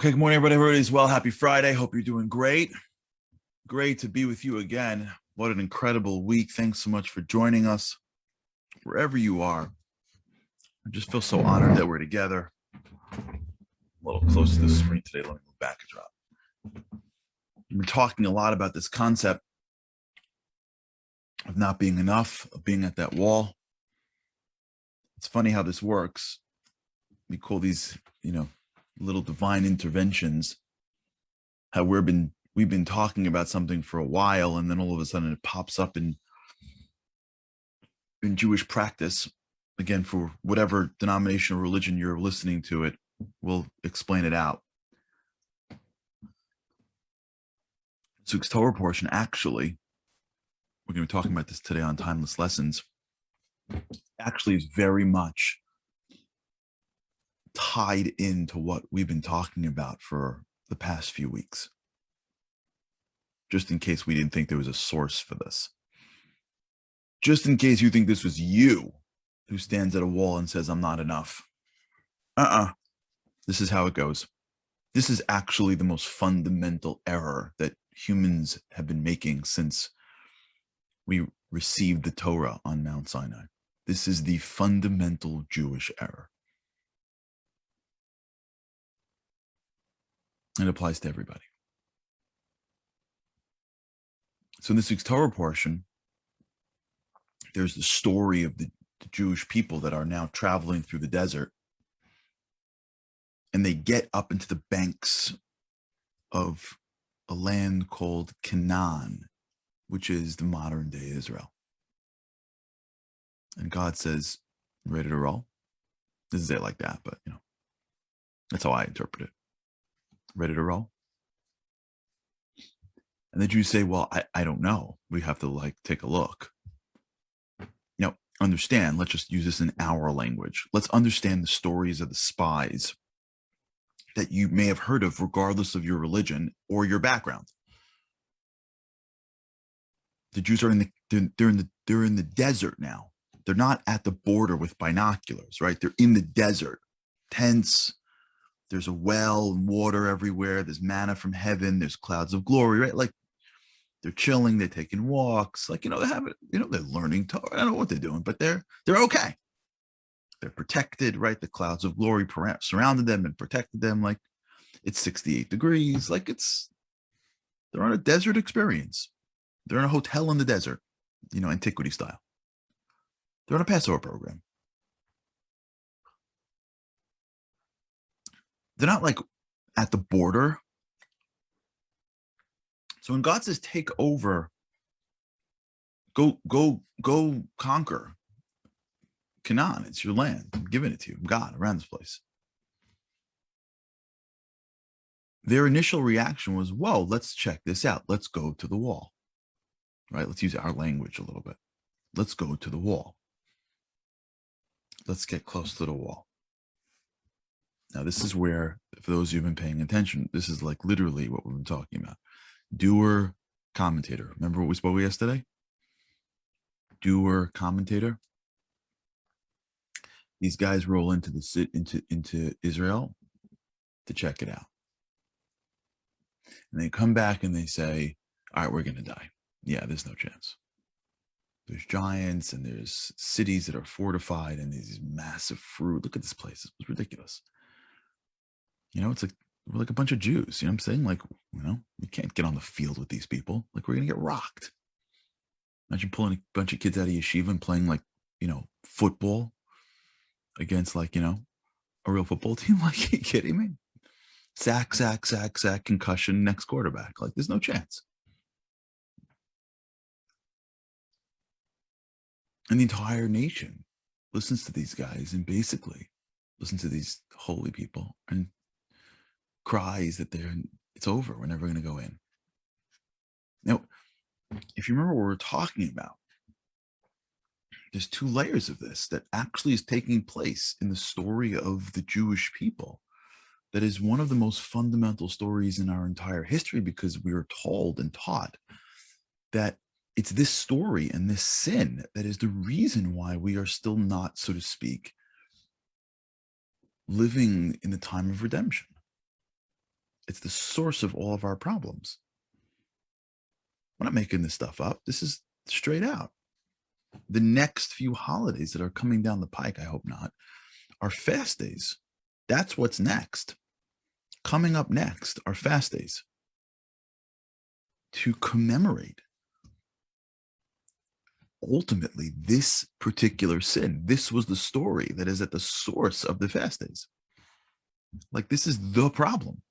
Okay, good morning, everybody. Everybody's well. Happy Friday. Hope you're doing great. Great to be with you again. What an incredible week. Thanks so much for joining us wherever you are. I just feel so honored that we're together. A little close to the screen today. Let me move back a drop. We've been talking a lot about this concept of not being enough, of being at that wall. It's funny how this works. We call these, little divine interventions, how we've been talking about something for a while, and then all of a sudden it pops up in Jewish practice. Again, for whatever denomination or religion you're listening to it, we'll explain it out. Suk's Torah portion, actually, we're going to be talking about this today on Timeless Lessons, actually is very much tied into what we've been talking about for the past few weeks. Just in case we didn't think there was a source for this. Just in case you think this was you who stands at a wall and says, I'm not enough. This is how it goes. This is actually the most fundamental error that humans have been making since we received the Torah on Mount Sinai. This is the fundamental Jewish error. It applies to everybody. So in this week's Torah portion, there's the story of the Jewish people that are now traveling through the desert. And they get up into the banks of a land called Canaan, which is the modern day Israel. And God says, ready to roll? Doesn't say it like that, but that's how I interpret it. Ready to roll? And the Jews say, well, I don't know. We have to take a look. Understand, let's just use this in our language. Let's understand the stories of the spies that you may have heard of regardless of your religion or your background. The Jews are they're in the desert now. They're not at the border with binoculars, right? They're in the desert. Tents, there's a well and water everywhere. There's manna from heaven. There's clouds of glory, right? They're chilling, they're taking walks, they have it, they're learning Torah. I don't know what they're doing, but they're okay. They're protected, right? The clouds of glory surrounded them and protected them. It's 68 degrees. They're on a desert experience. They're in a hotel in the desert, antiquity style. They're on a Passover program. They're not at the border. So when God says, take over, go conquer Canaan, it's your land. I'm giving it to you. I'm God around this place. Their initial reaction was, whoa, let's check this out. Let's go to the wall, right? Let's use our language a little bit. Let's go to the wall. Let's get close to the wall. Now, this is where, for those of you who've been paying attention, this is literally what we've been talking about. Doer, commentator. Remember what we spoke yesterday? Doer, commentator. These guys roll into Israel to check it out. And they come back and they say, all right, we're going to die. Yeah, there's no chance. There's giants and there's cities that are fortified and these massive fruit. Look at this place. It's ridiculous. It's we're like a bunch of Jews. You know what I'm saying? We can't get on the field with these people. We're going to get rocked. Imagine pulling a bunch of kids out of yeshiva and playing football against a real football team. Are you kidding me? Sack, concussion, next quarterback. There's no chance. And the entire nation listens to these guys and basically listens to these holy people and cries that it's over. We're never going to go in. Now, if you remember what we're talking about, there's two layers of this that actually is taking place in the story of the Jewish people. That is one of the most fundamental stories in our entire history, because we are told and taught that it's this story and this sin that is the reason why we are still not, so to speak, living in the time of redemption. It's the source of all of our problems. I'm not making this stuff up. This is straight out. The next few holidays that are coming down the pike, I hope not, are fast days. That's what's next. Coming up next are fast days to commemorate ultimately this particular sin. This was the story that is at the source of the fast days. Like, this is the problem.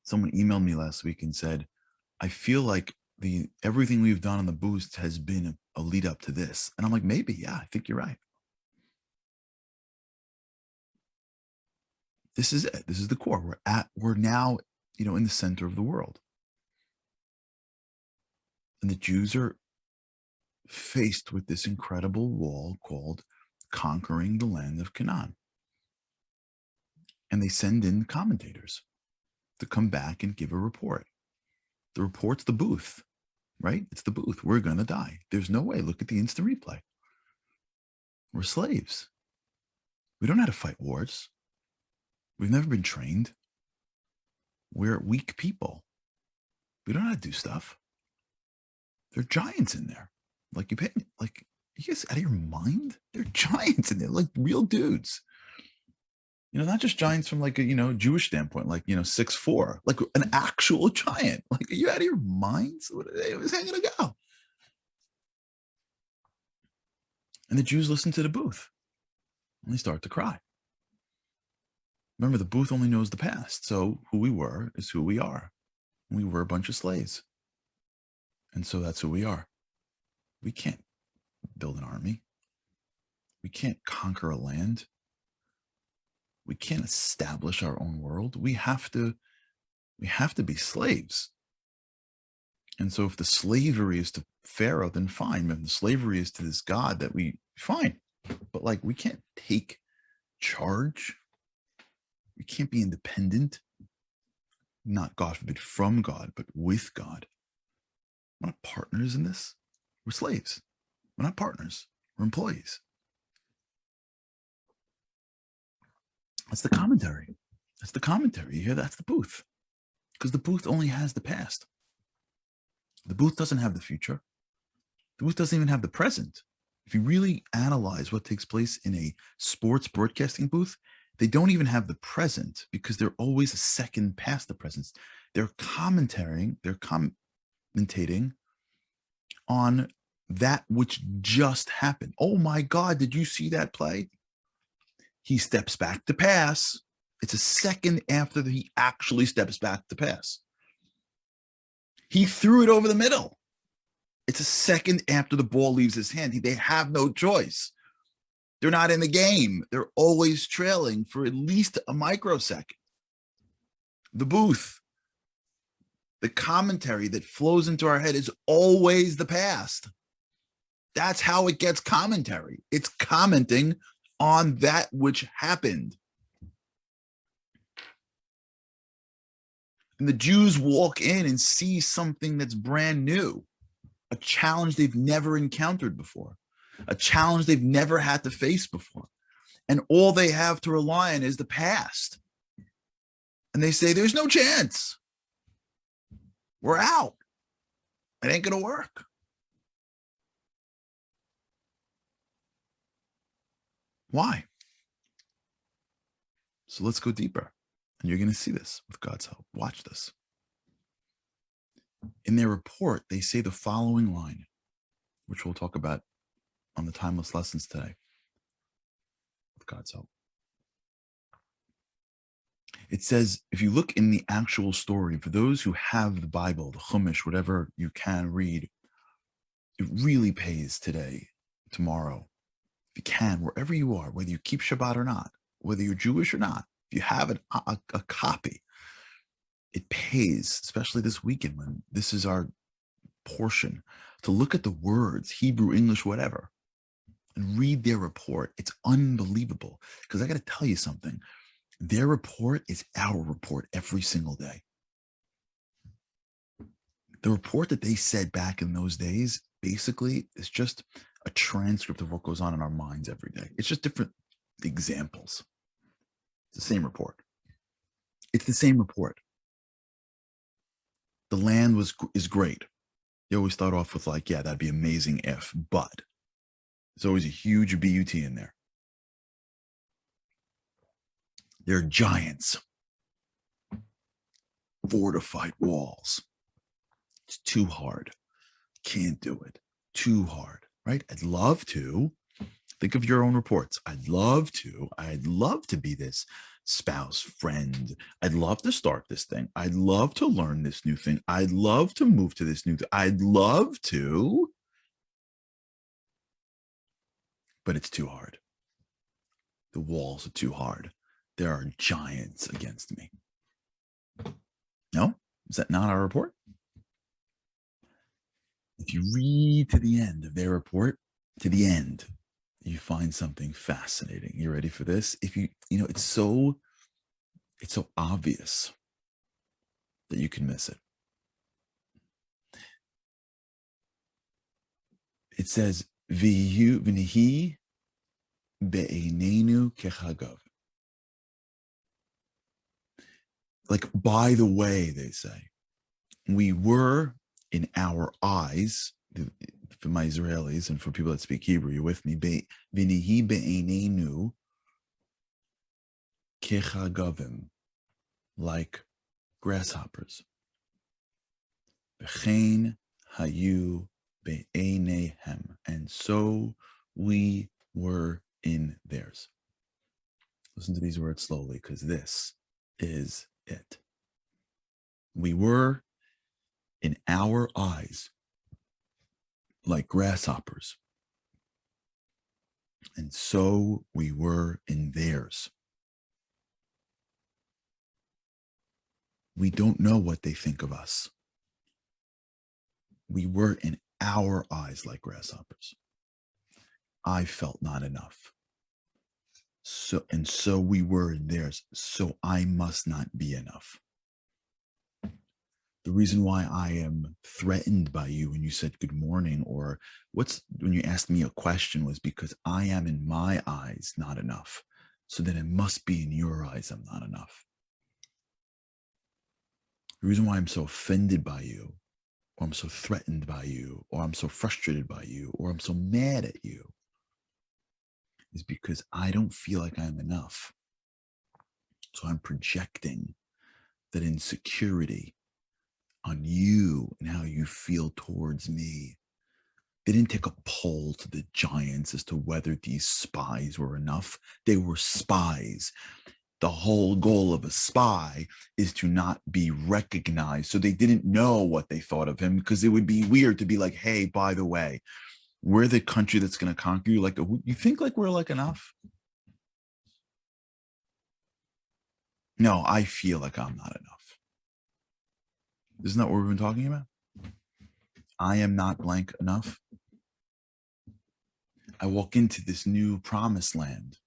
Someone emailed me last week and said, I feel like everything we've done on the boost has been a lead up to this. And I'm like, maybe, yeah, I think you're right. This is it. This is the core. We're now, in the center of the world. And the Jews are faced with this incredible wall called conquering the land of Canaan. And they send in commentators to come back and give a report. The report's the booth, right? It's the booth. We're going to die. There's no way. Look at the instant replay. We're slaves. We don't know how to fight wars. We've never been trained. We're weak people. We don't know how to do stuff. There are giants in there. Like, you guys out of your mind? There are giants in there, like real dudes. Not just giants from like a, Jewish standpoint, like, 6'4", like an actual giant. Like, are you out of your minds? It was hanging to go. And the Jews listen to the booth and they start to cry. Remember, the booth only knows the past. So who we were is who we are. We were a bunch of slaves. And so that's who we are. We can't build an army. We can't conquer a land. We can't establish our own world. We have to be slaves. And so if the slavery is to Pharaoh, then fine. If the slavery is to this God fine. But like, we can't take charge. We can't be independent. Not, God forbid, from God, but with God. We're not partners in this. We're slaves. We're not partners. We're employees. That's the commentary. That's the commentary. You hear? That's the booth. Because the booth only has the past. The booth doesn't have the future. The booth doesn't even have the present. If you really analyze what takes place in a sports broadcasting booth, they don't even have the present because they're always a second past the present. They're commentating on that which just happened. Oh my God, did you see that play? He steps back to pass. It's a second after he actually steps back to pass. He threw it over the middle. It's a second after the ball leaves his hand. They have no choice. They're not in the game. They're always trailing for at least a microsecond. The booth, the commentary that flows into our head is always the past. That's how it gets commentary. It's commenting on that which happened. And the Jews walk in and see something that's brand new, a challenge they've never encountered before, a challenge they've never had to face before. And all they have to rely on is the past. And they say, there's no chance. We're out. It ain't going to work. Why? So let's go deeper. And you're going to see this with God's help. Watch this. In their report, they say the following line, which we'll talk about on the Timeless Lessons today, with God's help. It says, if you look in the actual story, for those who have the Bible, the Chumash, whatever you can read, it really pays today, tomorrow, if you can, wherever you are, whether you keep Shabbat or not, whether you're Jewish or not, if you have a copy, it pays, especially this weekend when this is our portion, to look at the words, Hebrew, English, whatever, and read their report. It's unbelievable. Because I got to tell you something. Their report is our report every single day. The report that they said back in those days, basically, is just a transcript of what goes on in our minds every day. It's just different examples. It's the same report. It's the same report. The land is great. You always start off with like, yeah, that'd be amazing if, but there's always a huge but in there. They're giants. Fortified walls. It's too hard. Can't do it. Too hard, right? I'd love to. Think of your own reports. I'd love to be this spouse, friend. I'd love to start this thing. I'd love to learn this new thing. I'd love to move to this new thing. I'd love to, but it's too hard. The walls are too hard. There are giants against me. No? Is that not our report? If you read to the end of their report, to the end, you find something fascinating. You ready for this? If it's so obvious that you can miss it. It says, V'nihi be'einenu kechagav. Like, by the way, they say, we were in our eyes, for my Israelis and for people that speak Hebrew, you're with me, V'nihi be'einenu kechagavim, like grasshoppers. V'chein hayu be'einehem, and so we were in theirs. Listen to these words slowly, because this is it. We were in our eyes like grasshoppers, and so we were in theirs. We don't know what they think of us. We were in our eyes like grasshoppers. I felt not enough. So we were in theirs. So I must not be enough. The reason why I am threatened by you when you said good morning, or when you asked me a question, was because I am in my eyes not enough. So then it must be in your eyes I'm not enough. The reason why I'm so offended by you, or I'm so threatened by you, or I'm so frustrated by you, or I'm so mad at you, is because I don't feel like I'm enough. So I'm projecting that insecurity on you and how you feel towards me. They didn't take a poll to the giants as to whether these spies were enough. They were spies. The whole goal of a spy is to not be recognized. So they didn't know what they thought of him, because it would be weird to be like, hey, by the way, we're the country that's going to conquer you. Like, you think like we're like enough? No, I feel like I'm not enough. Isn't that what we've been talking about? I am not blank enough. I walk into this new promised land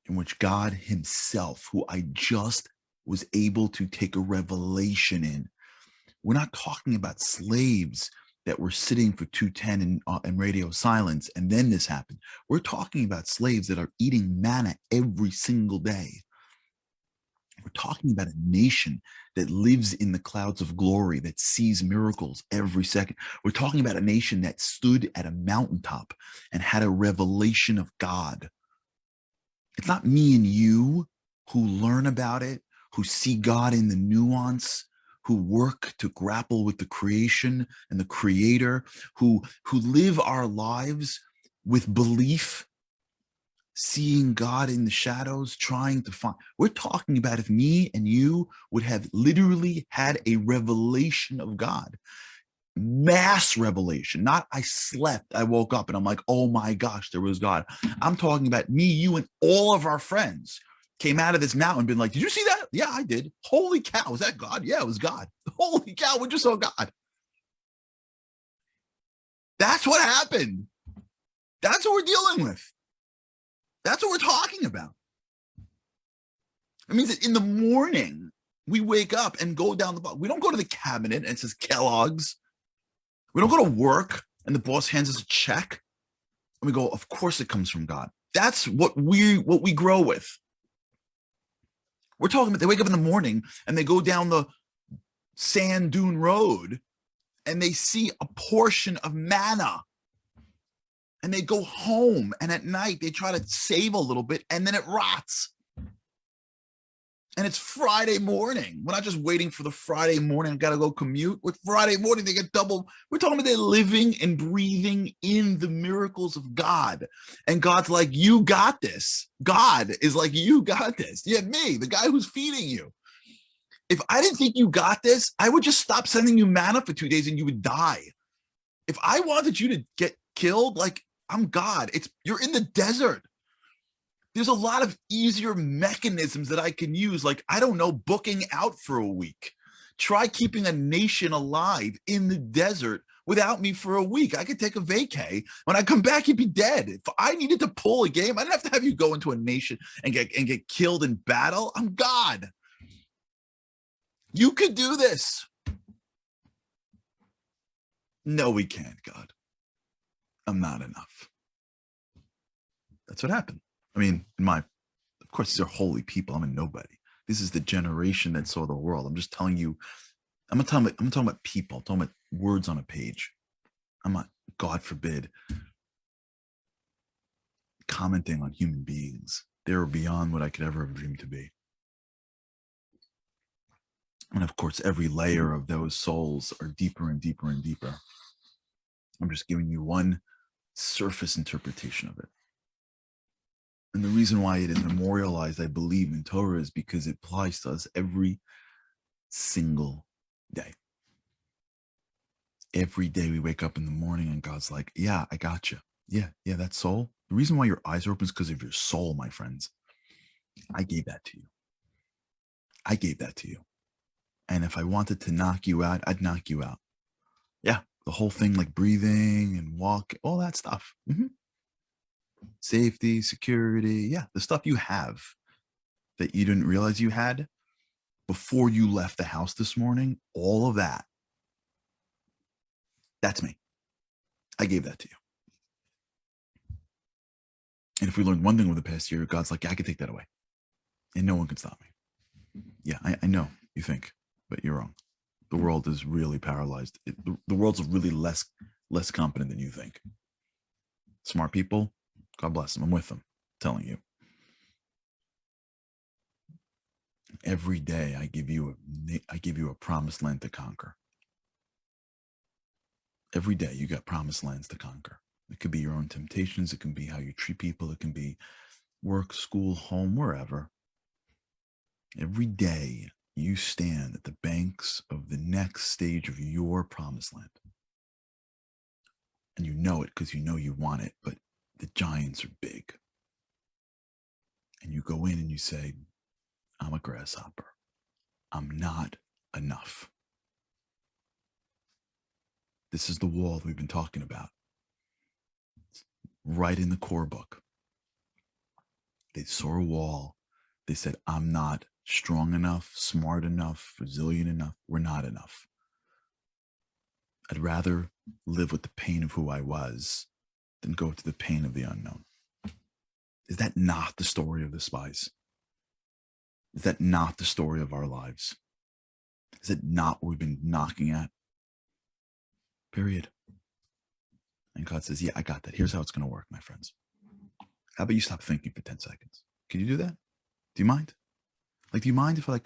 in which God himself, who I just was able to take a revelation in. We're not talking about slaves that were sitting for 210 in radio silence, and then this happened. We're talking about slaves that are eating manna every single day. We're talking about a nation that lives in the clouds of glory, that sees miracles every second. We're talking about a nation that stood at a mountaintop and had a revelation of God. It's not me and you who learn about it, who see God in the nuance, who work to grapple with the creation and the creator, who live our lives with belief, seeing God in the shadows, trying to find. We're talking about if me and you would have literally had a revelation of God. Mass revelation, not I slept, I woke up and I'm like, oh my gosh, there was God. I'm talking about me, you, and all of our friends came out of this mountain and been like, did you see that? Yeah, I did. Holy cow, was that God? Yeah, it was God. Holy cow, we just saw God. That's what happened. That's what we're dealing with. That's what we're talking about. It means that in the morning, we wake up and go down the block. We don't go to the cabinet and it says Kellogg's. We don't go to work and the boss hands us a check and we go, of course it comes from God. That's what we grow with. We're talking about they wake up in the morning and they go down the sand dune road and they see a portion of manna. And they go home, and at night they try to save a little bit, and then it rots. And it's Friday morning. We're not just waiting for the Friday morning. I got to go commute. With Friday morning, they get double. We're talking about they're living and breathing in the miracles of God. And God's like, you got this. God is like, you got this. Yeah, me, the guy who's feeding you. If I didn't think you got this, I would just stop sending you manna for 2 days and you would die. If I wanted you to get killed, like, I'm God. You're in the desert. There's a lot of easier mechanisms that I can use. Like, I don't know, booking out for a week. Try keeping a nation alive in the desert without me for a week. I could take a vacay. When I come back, you'd be dead. If I needed to pull a game, I didn't have to have you go into a nation and get killed in battle. I'm God. You could do this. No, we can't, God. I'm not enough. That's what happened. I mean, of course, these are holy people. I'm a nobody. This is the generation that saw the world. I'm just telling you, I'm talking about people. I'm talking about words on a page. I'm not, God forbid, commenting on human beings. They're beyond what I could ever have dreamed to be. And of course, every layer of those souls are deeper and deeper and deeper. I'm just giving you one surface interpretation of it. And the reason why it is memorialized, I believe, in Torah is because it applies to us every single day. Every day we wake up in the morning and God's like, yeah, I got you. Yeah, that soul. The reason why your eyes are open is because of your soul, my friends. I gave that to you. I gave that to you. And if I wanted to knock you out, I'd knock you out. Yeah, the whole thing, like breathing and walk, all that stuff. Mm-hmm. Safety, security, yeah, the stuff you have that you didn't realize you had before you left the house this morning, all of that, that's me. I gave that to you. And if we learned one thing over the past year, God's like, yeah, I can take that away. And no one can stop me. Yeah, I know you think, but you're wrong. The world is really paralyzed. The world's really less competent than you think. Smart people, God bless them. I'm with them, I'm telling you. Every day I give you a promised land to conquer. Every day you got promised lands to conquer. It could be your own temptations. It can be how you treat people. It can be work, school, home, wherever. Every day you stand at the banks of the next stage of your promised land. And you know it because you know you want it, but the giants are big. And you go in and you say, I'm a grasshopper. I'm not enough. This is the wall that we've been talking about. It's right in the core book. They saw a wall. They said, I'm not strong enough, smart enough, resilient enough. We're not enough. I'd rather live with the pain of who I was than go to the pain of the unknown. Is that not the story of the spies? Is that not the story of our lives? Is it not what we've been knocking at? Period. And God says, yeah, I got that. Here's how it's going to work, my friends. How about you stop thinking for 10 seconds? Can you do that? Do you mind? Like, do you mind if I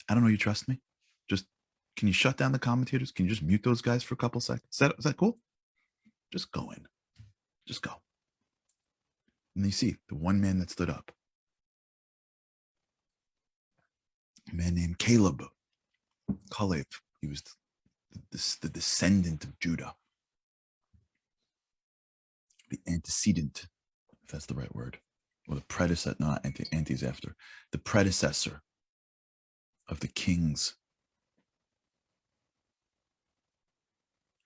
don't know, you trust me? Just, can you shut down the commentators? Can you just mute those guys for a couple seconds? Is that cool? Just go in. Just go. And you see the one man that stood up. A man named Caleb. Kalev. He was the descendant of Judah. The antecedent, if that's the right word. Or the predecessor, not anti is after. The predecessor of the kings.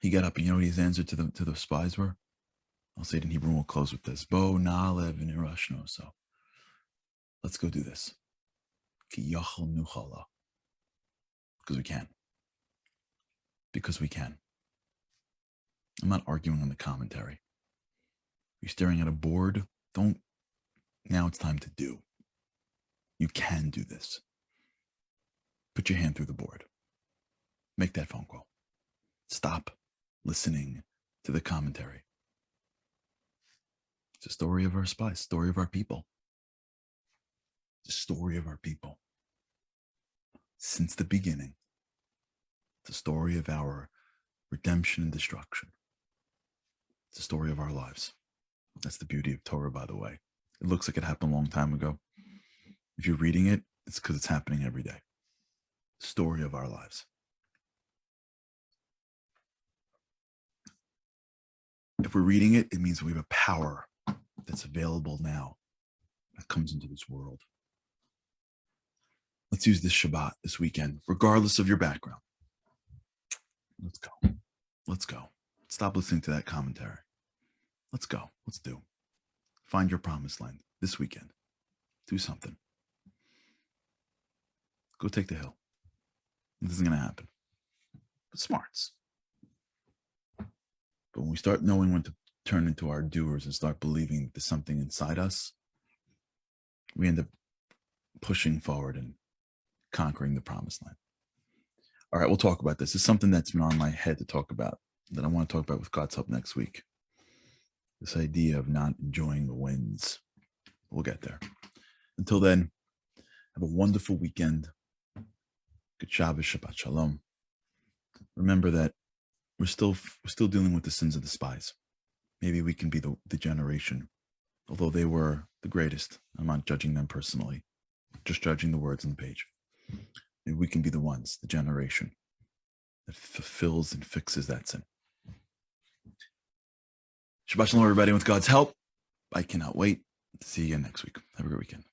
He got up and you know what his answer to the spies were? I'll say it in Hebrew and we'll close with this. Bo na'alev v'nirashno. So let's go do this. Ki yachal nuchala. Because we can. Because we can. I'm not arguing on the commentary. You're staring at a board. Now it's time to do. You can do this. Put your hand through the board. Make that phone call. Stop listening to the commentary. It's a story of our spies, story of our people. It's a story of our people. Since the beginning, it's a story of our redemption and destruction. It's a story of our lives. That's the beauty of Torah, by the way. It looks like it happened a long time ago. If you're reading it, it's because it's happening every day. Story of our lives. If we're reading it, it means we have a power that's available now that comes into this world. Let's use this Shabbat, this weekend, regardless of your background. Let's go. Let's go. Stop listening to that commentary. Let's go. Let's do. Find your promised land this weekend. Do something. Go take the hill. This isn't going to happen. But smarts. But when we start knowing when to turn into our doers and start believing there's something inside us, we end up pushing forward and conquering the promised land. All right, we'll talk about this. It's something that's been on my head to talk about, that I want to talk about with God's help next week. This idea of not enjoying the wins. We'll get there. Until then, have a wonderful weekend. Good Shabbos, Shabbat Shalom. Remember that we're still dealing with the sins of the spies. Maybe we can be the generation, although they were the greatest. I'm not judging them personally, just judging the words on the page. Maybe we can be the ones, the generation that fulfills and fixes that sin. Shabbat Shalom, everybody. With God's help, I cannot wait to see you again next week. Have a great weekend.